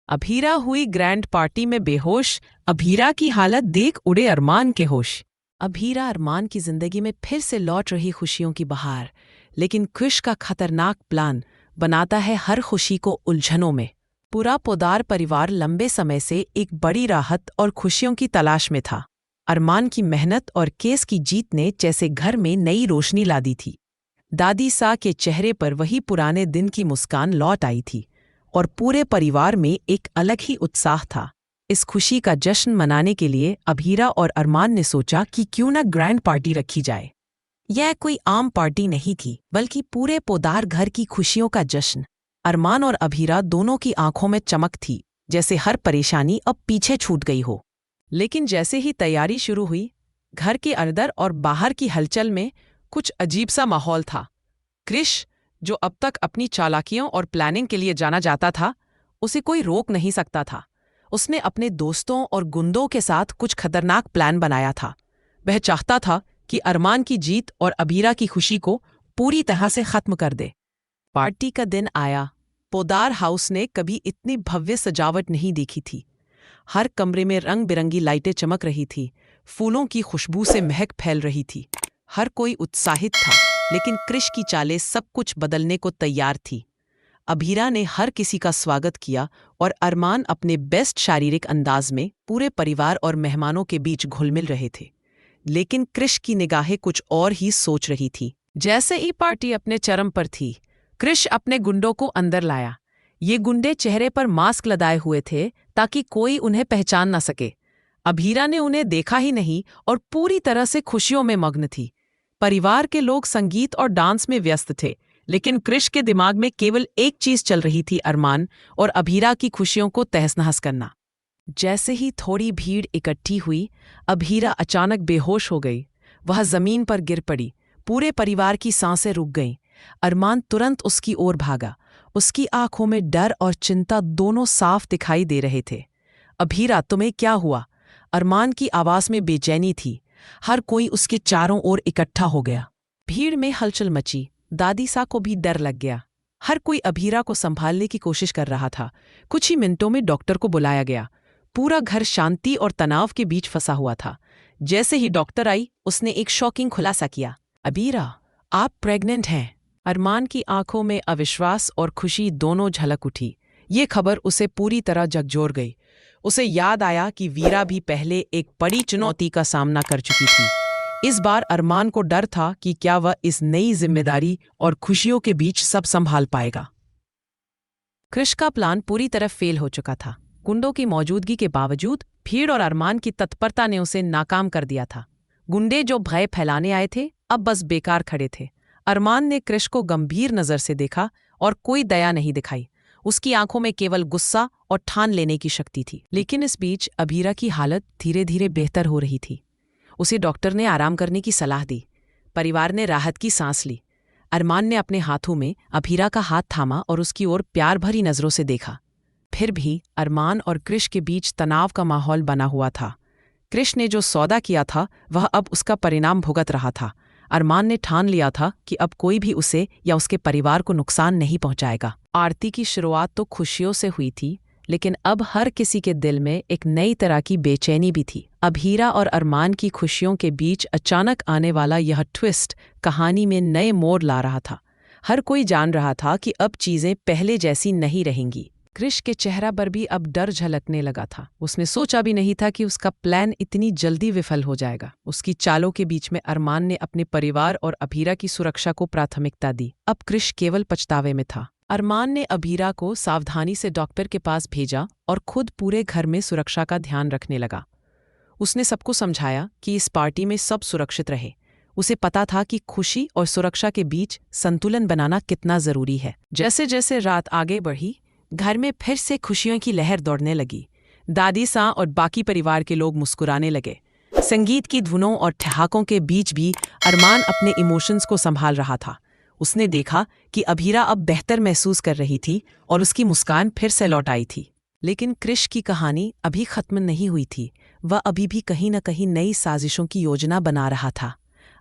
अभीरा हुई grand party में बेहोश। अभीरा की हालत देख उड़े अरमान के होश। अभीरा अरमान की जिंदगी में फिर से लौट रही खुशियों की बहार, लेकिन क्रिश का खतरनाक प्लान बनाता है हर खुशी को उलझनों में। पूरा पोदार परिवार लंबे समय से एक बड़ी राहत और खुशियों की तलाश में था। अरमान की मेहनत और केस की जीत ने जैसे घर में नई रोशनी ला दी थी। दादी सा के चेहरे पर वही पुराने दिन की मुस्कान लौट आई थी और पूरे परिवार में एक अलग ही उत्साह था। इस खुशी का जश्न मनाने के लिए अभीरा और अरमान ने सोचा कि क्यों न ग्रैंड पार्टी रखी जाए। यह कोई आम पार्टी नहीं थी, बल्कि पूरे पोदार घर की खुशियों का जश्न। अरमान और अभीरा दोनों की आंखों में चमक थी, जैसे हर परेशानी अब पीछे छूट गई हो। लेकिन जैसे ही तैयारी शुरू हुई, घर के अंदर और बाहर की हलचल में कुछ अजीब सा माहौल था। क्रिश, जो अब तक अपनी चालाकियों और प्लानिंग के लिए जाना जाता था, उसे कोई रोक नहीं सकता था। उसने अपने दोस्तों और गुंडों के साथ कुछ खतरनाक प्लान बनाया था। वह चाहता था कि अरमान की जीत और अभीरा की खुशी को पूरी तरह से खत्म कर दे। पार्टी का दिन आया। पोदार हाउस ने कभी इतनी भव्य सजावट नहीं देखी थी। हर कमरे में रंग बिरंगी लाइटें चमक रही थी, फूलों की खुशबू से महक फैल रही थी। हर कोई उत्साहित था, लेकिन क्रिश की चालें सब कुछ बदलने को तैयार थी। अभीरा ने हर किसी का स्वागत किया और अरमान अपने बेस्ट शारीरिक अंदाज में पूरे परिवार और मेहमानों के बीच घुल-मिल रहे थे। लेकिन क्रिश की निगाहें कुछ और ही सोच रही थी। जैसे ही पार्टी अपने चरम पर थी, क्रिश अपने गुंडों को अंदर लाया। ये गुंडे चेहरे पर मास्क लगाए हुए थे ताकि कोई उन्हें पहचान न सके। अभीरा ने उन्हें देखा ही नहीं और पूरी तरह से खुशियों में मग्न थी। परिवार के लोग संगीत और डांस में व्यस्त थे, लेकिन क्रिश के दिमाग में केवल एक चीज चल रही थी, अरमान और अभीरा की खुशियों को तहस-नहस करना। जैसे ही थोड़ी भीड़ इकट्ठी हुई, अभीरा अचानक बेहोश हो गई। वह जमीन पर गिर पड़ी। पूरे परिवार की सांसें रुक गईं। अरमान तुरंत उसकी ओर भागा। उसकी आंखों में डर और चिंता दोनों साफ दिखाई दे रहे थे। अभीरा, तुम्हें क्या हुआ? अरमान की आवाज में बेचैनी थी। हर कोई उसके चारों ओर इकट्ठा हो गया। भीड़ में हलचल मची। दादी सा को भी डर लग गया। हर कोई अभीरा को संभालने की कोशिश कर रहा था। कुछ ही मिनटों में डॉक्टर को बुलाया गया। पूरा घर शांति और तनाव के बीच फंसा हुआ था। जैसे ही डॉक्टर आई, उसने एक शॉकिंग खुलासा किया। अभीरा, आप प्रेग्नेंट हैं। अरमान की आंखों में अविश्वास और खुशी दोनों झलक उठी। ये खबर उसे पूरी तरह झकझोर गई। उसे याद आया कि वीरा भी पहले एक बड़ी चुनौती का सामना कर चुकी थी। इस बार अरमान को डर था कि क्या वह इस नई जिम्मेदारी और खुशियों के बीच सब संभाल पाएगा। क्रिश का प्लान पूरी तरह फेल हो चुका था। गुंडों की मौजूदगी के बावजूद भीड़ और अरमान की तत्परता ने उसे नाकाम कर दिया था। गुंडे जो भय फैलाने आए थे, अब बस बेकार खड़े थे। अरमान ने क्रिश को गंभीर नजर से देखा और कोई दया नहीं दिखाई। उसकी आंखों में केवल गुस्सा और ठान लेने की शक्ति थी। लेकिन इस बीच अभीरा की हालत धीरे धीरे बेहतर हो रही थी। उसे डॉक्टर ने आराम करने की सलाह दी। परिवार ने राहत की सांस ली। अरमान ने अपने हाथों में अभीरा का हाथ थामा और उसकी ओर प्यार भरी नजरों से देखा। फिर भी अरमान और क्रिश के बीच तनाव का माहौल बना हुआ था। क्रिश ने जो सौदा किया था, वह अब उसका परिणाम भुगत रहा था। अरमान ने ठान लिया था कि अब कोई भी उसे या उसके परिवार को नुकसान नहीं पहुंचाएगा। आरती की शुरुआत तो खुशियों से हुई थी, लेकिन अब हर किसी के दिल में एक नई तरह की बेचैनी भी थी। अभीरा और अरमान की खुशियों के बीच अचानक आने वाला यह ट्विस्ट कहानी में नए मोड़ ला रहा था। हर कोई जान रहा था कि अब चीजें पहले जैसी नहीं रहेंगी। क्रिश के चेहरा पर भी अब डर झलकने लगा था। उसने सोचा भी नहीं था कि उसका प्लान इतनी जल्दी विफल हो जाएगा। उसकी चालों के बीच में अरमान ने अपने परिवार और अभीरा की सुरक्षा को प्राथमिकता दी। अब क्रिश केवल पछतावे में था। अरमान ने अभीरा को सावधानी से डॉक्टर के पास भेजा और खुद पूरे घर में सुरक्षा का ध्यान रखने लगा। उसने सबको समझाया कि इस पार्टी में सब सुरक्षित रहे। उसे पता था कि खुशी और सुरक्षा के बीच संतुलन बनाना कितना जरूरी है। जैसे जैसे रात आगे बढ़ी, घर में फिर से खुशियों की लहर दौड़ने लगी। दादी सा और बाकी परिवार के लोग मुस्कुराने लगे। संगीत की धुनों और ठहाकों के बीच भी अरमान अपने इमोशंस को संभाल रहा था। उसने देखा कि अभीरा अब बेहतर महसूस कर रही थी और उसकी मुस्कान फिर से लौट आई थी। लेकिन क्रिश की कहानी अभी खत्म नहीं हुई थी। वह अभी भी कहीं न कहीं नई साजिशों की योजना बना रहा था।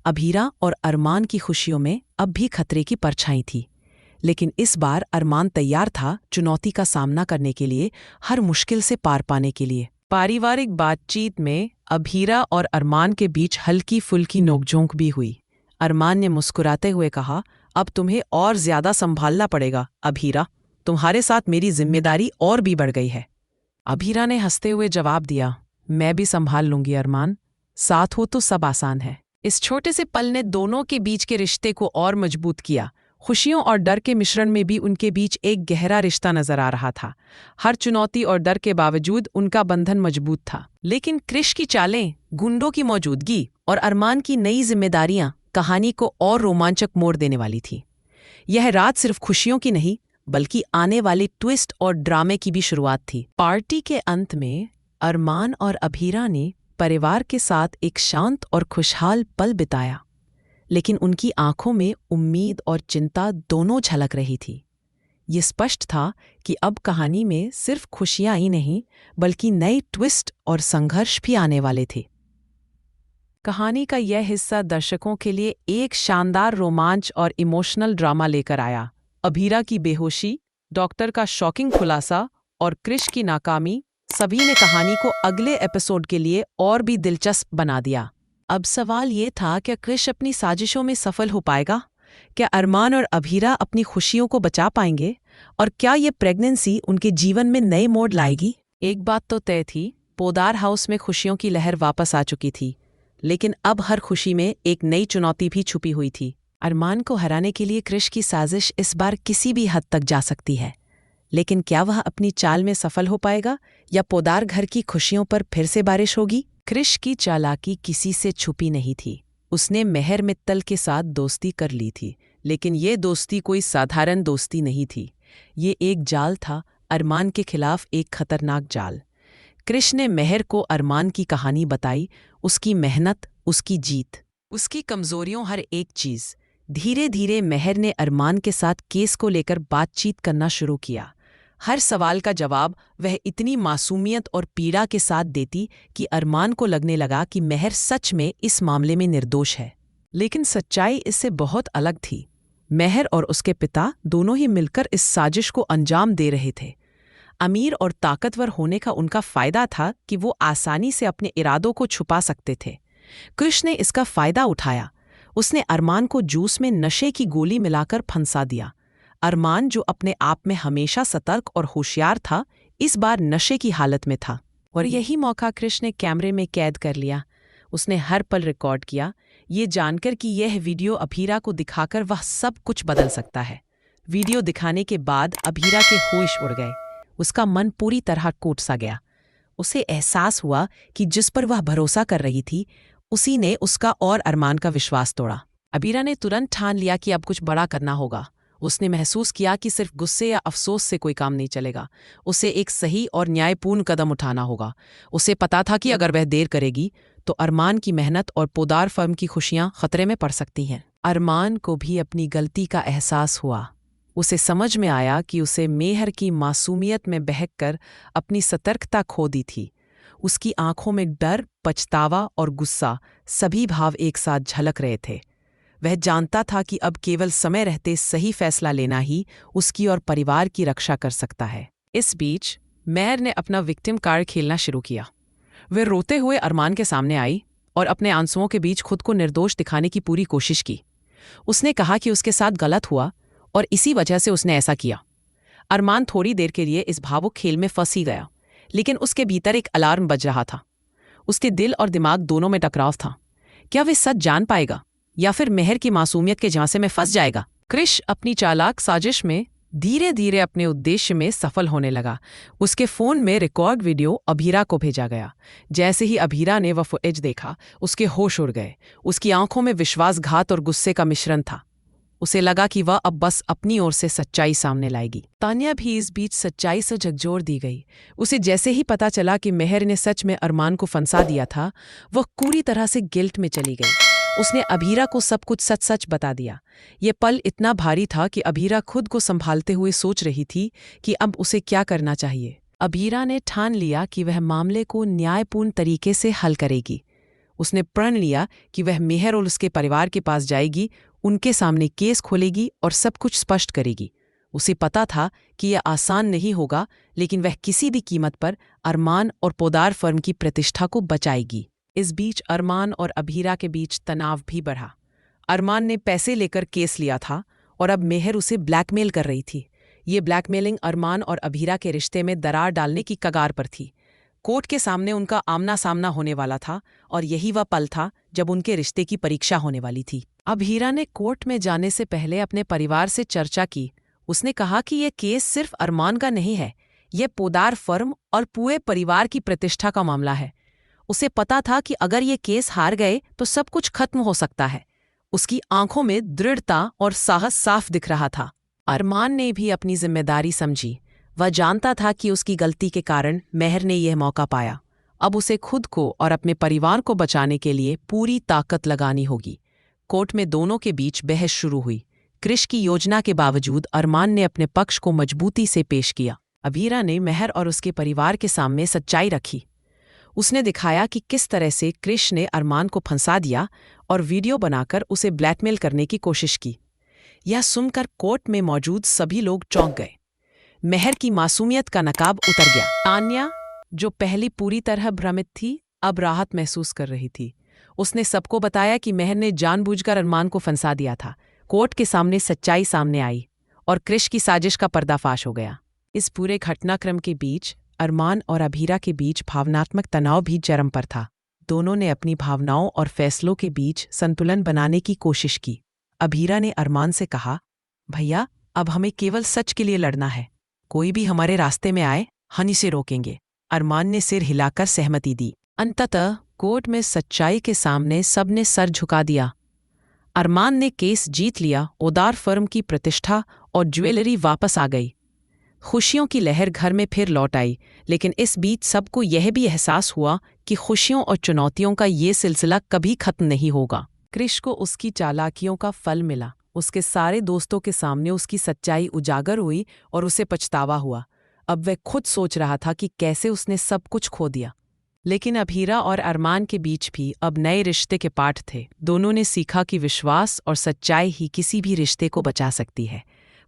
अभीरा और अरमान की खुशियों में अब भी खतरे की परछाई थी। लेकिन इस बार अरमान तैयार था चुनौती का सामना करने के लिए, हर मुश्किल से पार पाने के लिए। पारिवारिक बातचीत में अभीरा और अरमान के बीच हल्की फुल्की नोकझोंक भी हुई। अरमान ने मुस्कुराते हुए कहा, अब तुम्हें और ज्यादा संभालना पड़ेगा अभीरा, तुम्हारे साथ मेरी जिम्मेदारी और भी बढ़ गई है। अभीरा ने हंसते हुए जवाब दिया, मैं भी संभाल लूंगी अरमान, साथ हो तो सब आसान है। इस छोटे से पल ने दोनों के बीच के रिश्ते को और मजबूत किया। खुशियों और डर के मिश्रण में भी उनके बीच एक गहरा रिश्ता नजर आ रहा था। हर चुनौती और डर के बावजूद उनका बंधन मजबूत था। लेकिन क्रिश की चालें, गुंडों की मौजूदगी और अरमान की नई जिम्मेदारियां कहानी को और रोमांचक मोड़ देने वाली थी। यह रात सिर्फ खुशियों की नहीं, बल्कि आने वाले ट्विस्ट और ड्रामे की भी शुरुआत थी। पार्टी के अंत में अरमान और अभीरा ने परिवार के साथ एक शांत और खुशहाल पल बिताया, लेकिन उनकी आंखों में उम्मीद और चिंता दोनों झलक रही थी। ये स्पष्ट था कि अब कहानी में सिर्फ खुशियां ही नहीं, बल्कि नए ट्विस्ट और संघर्ष भी आने वाले थे। कहानी का यह हिस्सा दर्शकों के लिए एक शानदार रोमांच और इमोशनल ड्रामा लेकर आया। अभीरा की बेहोशी, डॉक्टर का शॉकिंग खुलासा और क्रिश की नाकामी, सभी ने कहानी को अगले एपिसोड के लिए और भी दिलचस्प बना दिया। अब सवाल ये था, क्या क्रिश अपनी साजिशों में सफल हो पाएगा? क्या अरमान और अभीरा अपनी खुशियों को बचा पाएंगे? और क्या ये प्रेगनेंसी उनके जीवन में नए मोड़ लाएगी? एक बात तो तय थी, पोदार हाउस में खुशियों की लहर वापस आ चुकी थी, लेकिन अब हर खुशी में एक नई चुनौती भी छुपी हुई थी। अरमान को हराने के लिए क्रिश की साजिश इस बार किसी भी हद तक जा सकती है, लेकिन क्या वह अपनी चाल में सफल हो पाएगा या पोदार घर की खुशियों पर फिर से बारिश होगी? क्रिश की चालाकी किसी से छुपी नहीं थी। उसने मेहर मित्तल के साथ दोस्ती कर ली थी, लेकिन ये दोस्ती कोई साधारण दोस्ती नहीं थी। ये एक जाल था, अरमान के खिलाफ एक खतरनाक जाल। क्रिश ने मेहर को अरमान की कहानी बताई, उसकी मेहनत, उसकी जीत, उसकी कमजोरियों, हर एक चीज। धीरे धीरे मेहर ने अरमान के साथ केस को लेकर बातचीत करना शुरू किया। हर सवाल का जवाब वह इतनी मासूमियत और पीड़ा के साथ देती कि अरमान को लगने लगा कि मेहर सच में इस मामले में निर्दोष है। लेकिन सच्चाई इससे बहुत अलग थी। मेहर और उसके पिता दोनों ही मिलकर इस साजिश को अंजाम दे रहे थे। अमीर और ताकतवर होने का उनका फायदा था कि वो आसानी से अपने इरादों को छुपा सकते थे। क्रिश ने इसका फायदा उठाया। उसने अरमान को जूस में नशे की गोली मिलाकर फंसा दिया। अरमान, जो अपने आप में हमेशा सतर्क और होशियार था, इस बार नशे की हालत में था। और यही मौका क्रिश ने कैमरे में कैद कर लिया। उसने हर पल रिकॉर्ड किया, ये जानकर कि यह वीडियो अभीरा को दिखाकर वह सब कुछ बदल सकता है। वीडियो दिखाने के बाद अभीरा के होश उड़ गए। उसका मन पूरी तरह टूट सा गया। उसे एहसास हुआ कि जिस पर वह भरोसा कर रही थी, उसी ने उसका और अरमान का विश्वास तोड़ा। अभीरा ने तुरंत ठान लिया कि अब कुछ बड़ा करना होगा। उसने महसूस किया कि सिर्फ गुस्से या अफसोस से कोई काम नहीं चलेगा। उसे एक सही और न्यायपूर्ण कदम उठाना होगा। उसे पता था कि अगर वह देर करेगी तो अरमान की मेहनत और पोदार फर्म की खुशियां खतरे में पड़ सकती हैं। अरमान को भी अपनी गलती का एहसास हुआ। उसे समझ में आया कि उसे मेहर की मासूमियत में बहककर अपनी सतर्कता खो दी थी। उसकी आंखों में डर, पछतावा और गुस्सा, सभी भाव एक साथ झलक रहे थे। वह जानता था कि अब केवल समय रहते सही फैसला लेना ही उसकी और परिवार की रक्षा कर सकता है। इस बीच मेहर ने अपना विक्टिम कार्ड खेलना शुरू किया। वह रोते हुए अरमान के सामने आई और अपने आंसुओं के बीच खुद को निर्दोष दिखाने की पूरी कोशिश की। उसने कहा कि उसके साथ गलत हुआ और इसी वजह से उसने ऐसा किया। अरमान थोड़ी देर के लिए इस भावुक खेल में फंस ही गया, लेकिन उसके भीतर एक अलार्म बज रहा था। उसके दिल और दिमाग दोनों में टकराव था। क्या वह सच जान पाएगा या फिर मेहर की मासूमियत के झांसे में फंस जाएगा? क्रिश अपनी चालाक साजिश में धीरे धीरे अपने उद्देश्य में सफल होने लगा। उसके फोन में रिकॉर्ड वीडियो अभीरा को भेजा गया। जैसे ही अभीरा ने वह फुटेज देखा, उसके होश उड़ गए। उसकी आंखों में विश्वासघात और गुस्से का मिश्रण था। उसे लगा कि वह अब बस अपनी ओर से सच्चाई सामने लाएगी। तान्या भी इस बीच सच्चाई से झकझोर दी गई। उसे जैसे ही पता चला कि मेहर ने सच में अरमान को फंसा दिया था, वह पूरी तरह से गिल्ट में चली गई। उसने अभीरा को सब कुछ सच सच बता दिया। ये पल इतना भारी था कि अभीरा खुद को संभालते हुए सोच रही थी कि अब उसे क्या करना चाहिए। अभीरा ने ठान लिया कि वह मामले को न्यायपूर्ण तरीके से हल करेगी। उसने प्रण लिया कि वह मेहर और उसके परिवार के पास जाएगी, उनके सामने केस खोलेगी और सब कुछ स्पष्ट करेगी। उसे पता था कि यह आसान नहीं होगा, लेकिन वह किसी भी कीमत पर अरमान और पोदार फर्म की प्रतिष्ठा को बचाएगी। इस बीच अरमान और अभीरा के बीच तनाव भी बढ़ा। अरमान ने पैसे लेकर केस लिया था और अब मेहर उसे ब्लैकमेल कर रही थी। ये ब्लैकमेलिंग अरमान और अभीरा के रिश्ते में दरार डालने की कगार पर थी। कोर्ट के सामने उनका आमना सामना होने वाला था और यही वह पल था जब उनके रिश्ते की परीक्षा होने वाली थी। अभीरा ने कोर्ट में जाने से पहले अपने परिवार से चर्चा की। उसने कहा कि यह केस सिर्फ अरमान का नहीं है, यह पोदार फर्म और पूरे परिवार की प्रतिष्ठा का मामला है। उसे पता था कि अगर ये केस हार गए तो सब कुछ खत्म हो सकता है। उसकी आंखों में दृढ़ता और साहस साफ दिख रहा था। अरमान ने भी अपनी जिम्मेदारी समझी। वह जानता था कि उसकी गलती के कारण मेहर ने यह मौका पाया। अब उसे खुद को और अपने परिवार को बचाने के लिए पूरी ताकत लगानी होगी। कोर्ट में दोनों के बीच बहस शुरू हुई। क्रिश की योजना के बावजूद अरमान ने अपने पक्ष को मजबूती से पेश किया। अभीरा ने मेहर और उसके परिवार के सामने सच्चाई रखी। उसने दिखाया कि किस तरह से क्रिश ने अरमान को फंसा दिया और वीडियो बनाकर उसे ब्लैकमेल करने की कोशिश की। यह सुनकर कोर्ट में मौजूद सभी लोग चौंक गए। मेहर की मासूमियत का नकाब उतर गया। तान्या, जो पहले पूरी तरह भ्रमित थी, अब राहत महसूस कर रही थी। उसने सबको बताया कि मेहर ने जानबूझकर अरमान को फंसा दिया था। कोर्ट के सामने सच्चाई सामने आई और क्रिश की साजिश का पर्दाफाश हो गया। इस पूरे घटनाक्रम के बीच अरमान और अभीरा के बीच भावनात्मक तनाव भी चरम पर था। दोनों ने अपनी भावनाओं और फैसलों के बीच संतुलन बनाने की कोशिश की। अभीरा ने अरमान से कहा, भैया, अब हमें केवल सच के लिए लड़ना है। कोई भी हमारे रास्ते में आए, हम इसे रोकेंगे। अरमान ने सिर हिलाकर सहमति दी। अंततः कोर्ट में सच्चाई के सामने सबने सर झुका दिया। अरमान ने केस जीत लिया। पोदार फर्म की प्रतिष्ठा और ज्वेलरी वापस आ गई। खुशियों की लहर घर में फिर लौट आई। लेकिन इस बीच सबको यह भी एहसास हुआ कि खुशियों और चुनौतियों का ये सिलसिला कभी खत्म नहीं होगा। क्रिश को उसकी चालाकियों का फल मिला। उसके सारे दोस्तों के सामने उसकी सच्चाई उजागर हुई और उसे पछतावा हुआ। अब वह खुद सोच रहा था कि कैसे उसने सब कुछ खो दिया। लेकिन अभीरा और अरमान के बीच भी अब नए रिश्ते के पाठ थे। दोनों ने सीखा कि विश्वास और सच्चाई ही किसी भी रिश्ते को बचा सकती है।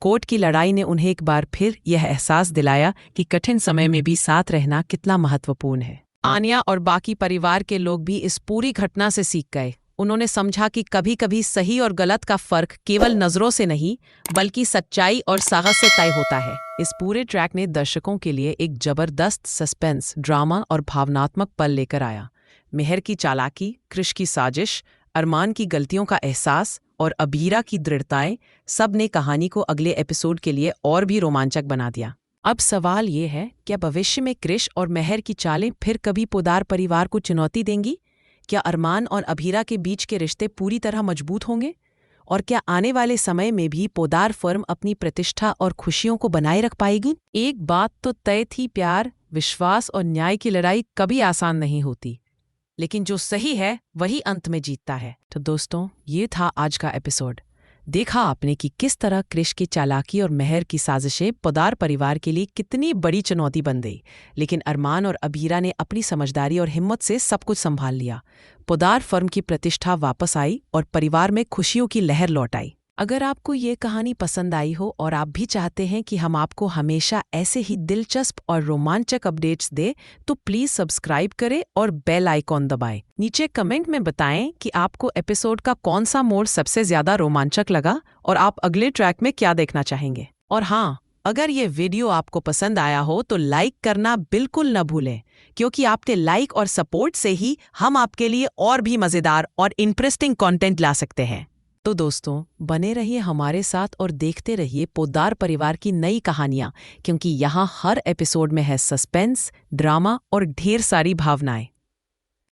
कोर्ट की लड़ाई ने उन्हें एक बार फिर यह एहसास दिलाया कि कठिन समय में भी साथ रहना कितना महत्वपूर्ण है। आन्या और बाकी परिवार के लोग भी इस पूरी घटना से सीख गए। उन्होंने समझा कि कभी-कभी सही और गलत का फर्क केवल नजरों से नहीं, बल्कि सच्चाई और साहस से तय होता है। इस पूरे ट्रैक ने दर्शकों के लिए एक जबरदस्त सस्पेंस, ड्रामा और भावनात्मक पल लेकर आया। मेहर की चालाकी, क्रिश की साजिश, अरमान की गलतियों का एहसास और अभीरा की दृढ़ताएं, सब ने कहानी को अगले एपिसोड के लिए और भी रोमांचक बना दिया। अब सवाल ये है, क्या भविष्य में क्रिश और मेहर की चालें फिर कभी पोदार परिवार को चुनौती देंगी? क्या अरमान और अभीरा के बीच के रिश्ते पूरी तरह मजबूत होंगे? और क्या आने वाले समय में भी पोदार फर्म अपनी प्रतिष्ठा और खुशियों को बनाए रख पाएगी? एक बात तो तय थी, प्यार, विश्वास और न्याय की लड़ाई कभी आसान नहीं होती, लेकिन जो सही है वही अंत में जीतता है। तो दोस्तों, ये था आज का एपिसोड। देखा आपने कि किस तरह क्रिश की चालाकी और मेहर की साजिशें पोदार परिवार के लिए कितनी बड़ी चुनौती बन गई, लेकिन अरमान और अभीरा ने अपनी समझदारी और हिम्मत से सब कुछ संभाल लिया। पोदार फर्म की प्रतिष्ठा वापस आई और परिवार में खुशियों की लहर लौट आई। अगर आपको ये कहानी पसंद आई हो और आप भी चाहते हैं कि हम आपको हमेशा ऐसे ही दिलचस्प और रोमांचक अपडेट्स दें, तो प्लीज़ सब्सक्राइब करें और बेल आइकॉन दबाएं। नीचे कमेंट में बताएं कि आपको एपिसोड का कौन सा मोड़ सबसे ज़्यादा रोमांचक लगा और आप अगले ट्रैक में क्या देखना चाहेंगे। और हाँ, अगर ये वीडियो आपको पसंद आया हो तो लाइक करना बिल्कुल न भूलें, क्योंकि आपके लाइक और सपोर्ट से ही हम आपके लिए और भी मज़ेदार और इंटरेस्टिंग कंटेंट ला सकते हैं। तो दोस्तों, बने रहिए हमारे साथ और देखते रहिए पोदार परिवार की नई कहानियाँ, क्योंकि यहाँ हर एपिसोड में है सस्पेंस, ड्रामा और ढेर सारी भावनाएं।